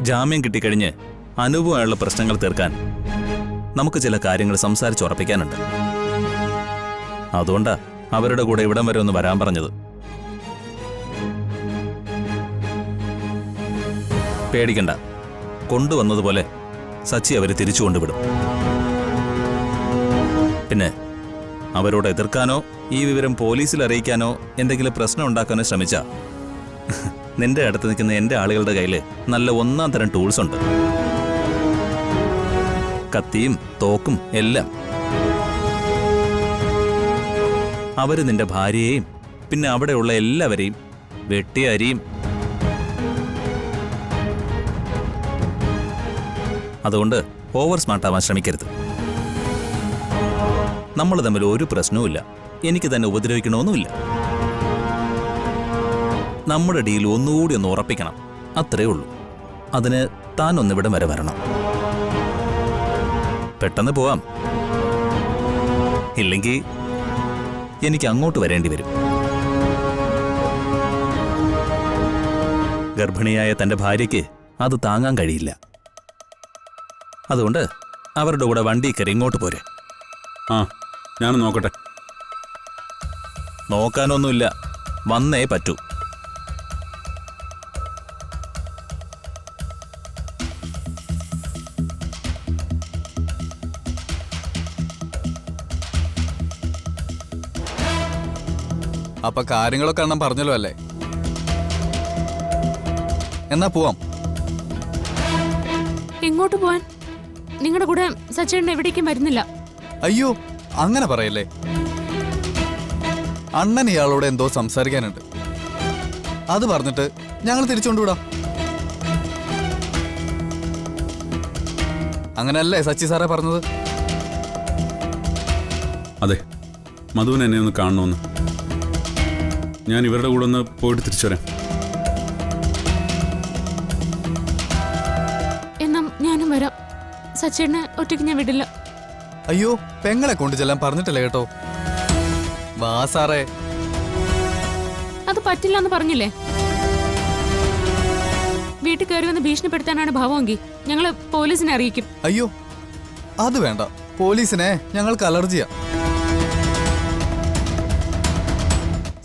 ജാമ്യം കിട്ടിക്കഴിഞ്ഞ് അനുഭവമുള്ള പ്രശ്നങ്ങൾ തീർക്കാൻ നമുക്ക് ചില കാര്യങ്ങൾ സംസാരിച്ചുറപ്പിക്കാനുണ്ട്. അതുകൊണ്ടാ അവരുടെ കൂടെ ഇവിടം വരെ ഒന്ന് വരാൻ പറഞ്ഞത്. പേടിക്കണ്ട, കൊണ്ടുവന്നതുപോലെ സച്ചി അവര് തിരിച്ചു കൊണ്ടുവിടും. പിന്നെ അവരോട് എതിർക്കാനോ ഈ വിവരം പോലീസിൽ അറിയിക്കാനോ എന്തെങ്കിലും പ്രശ്നം ഉണ്ടാക്കാനോ ശ്രമിച്ചാ നിന്റെ അടുത്ത് നിൽക്കുന്ന എന്റെ ആളുകളുടെ കയ്യില് നല്ല ഒന്നാം തരം ടൂൾസ് ഉണ്ട്. കത്തിയും തോക്കും എല്ലാം. അവര് നിന്റെ ഭാര്യയെയും പിന്നെ അവിടെയുള്ള എല്ലാവരെയും വെട്ടിയരിയും. അതുകൊണ്ട് ഓവർ സ്മാർട്ടാവാൻ ശ്രമിക്കരുത്. നമ്മൾ തമ്മിൽ ഒരു പ്രശ്നവുമില്ല. എനിക്ക് തന്നെ ഉപദ്രവിക്കണമെന്നുമില്ല. നമ്മുടെ ഡീൽ ഒന്നുകൂടി ഒന്ന് ഉറപ്പിക്കണം, അത്രേ ഉള്ളൂ. അതിന് താൻ ഒന്നിവിടം വരെ വരണം. പെട്ടെന്ന് പോവാം, ഇല്ലെങ്കിൽ എനിക്ക് അങ്ങോട്ട് വരേണ്ടി വരും. ഗർഭിണിയായ തന്റെ ഭാര്യയ്ക്ക് അത് താങ്ങാൻ കഴിയില്ല. അതുകൊണ്ട് അവരുടെ കൂടെ വണ്ടി കയറി ഇങ്ങോട്ട് പോരെ. ആ, ഞാൻ നോക്കട്ടെ. നോക്കാനൊന്നുമില്ല, വന്നേ പറ്റൂ. അപ്പൊ കാര്യങ്ങളൊക്കെ അണ്ണൻ പറഞ്ഞല്ലോ അല്ലേ? എന്നാ പോവാം. എങ്ങോട്ട് പോവാൻ? നിങ്ങളുടെ കൂടെ സച്ചേട്ടൻ എവിടേക്കും വരുന്നില്ല. അയ്യോ, അങ്ങനെ പറയല്ലേ. അണ്ണൻ ഇയാളോട് എന്തോ സംസാരിക്കാനുണ്ട്. അത് പറഞ്ഞിട്ട് ഞങ്ങൾ തിരിച്ചുകൊണ്ടുവിടാം. അങ്ങനല്ലേ സച്ചി സാറേ പറഞ്ഞത്? അതെ, മധുവിന് എന്നെ ഒന്ന് കാണണമെന്ന്. ഞാൻ ഇവരുടെ കൂടെ ഒന്ന് പോയിട്ട് തിരിച്ചു വരാം. എന്നാ ഞാനും വരാം. സച്ചേട്ടനെ ഒറ്റയ്ക്ക് ഞാൻ വിടില്ല. അയ്യോ, പെങ്ങളെ കൊണ്ട് ചെല്ലാൻ പറഞ്ഞിട്ടില്ല കേട്ടോ. വാ സാറേ. അത് പറ്റില്ല എന്ന് പറഞ്ഞില്ലേ? വീട്ടിൽ കയറി വന്ന് ഭീഷണിപ്പെടുത്താനാണ് ഭാവമെങ്കിൽ ഞങ്ങള് പോലീസിനെ അറിയിക്കും. അയ്യോ, അത് വേണ്ട. പോലീസിനെ ഞങ്ങൾക്ക് അലർജിയാ.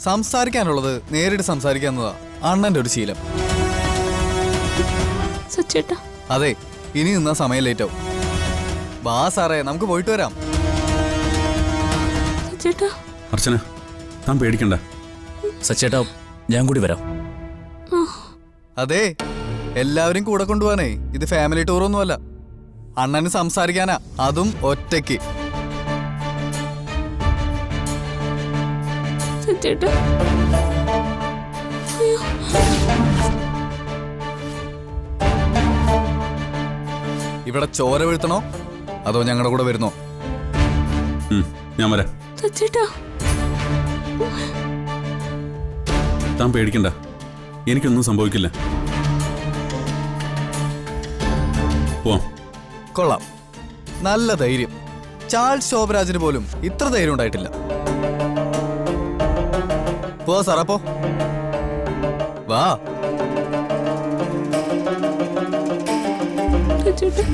സംസാരിക്കാനുള്ളത് നേരിട്ട് സംസാരിക്കാന്നതാ അണ്ണന്റെ ഒരു ശീലം. സച്ചേട്ടാ. അതെ, ഇനി നിന്നാ സമയം ലേറ്റ് ആവും. വാ സാറേ, നമുക്ക് പോയിട്ട് വരാം. സച്ചേട്ടാ. അർച്ചന, താൻ പേടിക്കണ്ട. സച്ചേട്ടാ, ഞാൻ കൂടി വരാം. അതെ, എല്ലാവരും കൂടെ കൊണ്ടുപോവാനേ. ഇത് ഫാമിലി ടൂറൊന്നുമല്ല. അണ്ണന് സംസാരിക്കാനാ, അതും ഒറ്റയ്ക്ക്. സച്ചേട്ടാ. ഇവിടെ ചോര വീഴ്ത്തണോ അതോ ഞങ്ങളുടെ കൂടെ വരുന്നോ? ഞാൻ വരാം. സച്ചേട്ടാ. താൻ പേടിക്കണ്ട, എനിക്കൊന്നും സംഭവിക്കില്ല. പോവാം. കൊള്ളാം, നല്ല ധൈര്യം. ചാൾസ് ശോഭരാജിന് പോലും ഇത്ര ധൈര്യം ഉണ്ടായിട്ടില്ല. പോ സാറാ, പോ. വാ. സച്ചേട്ടാ.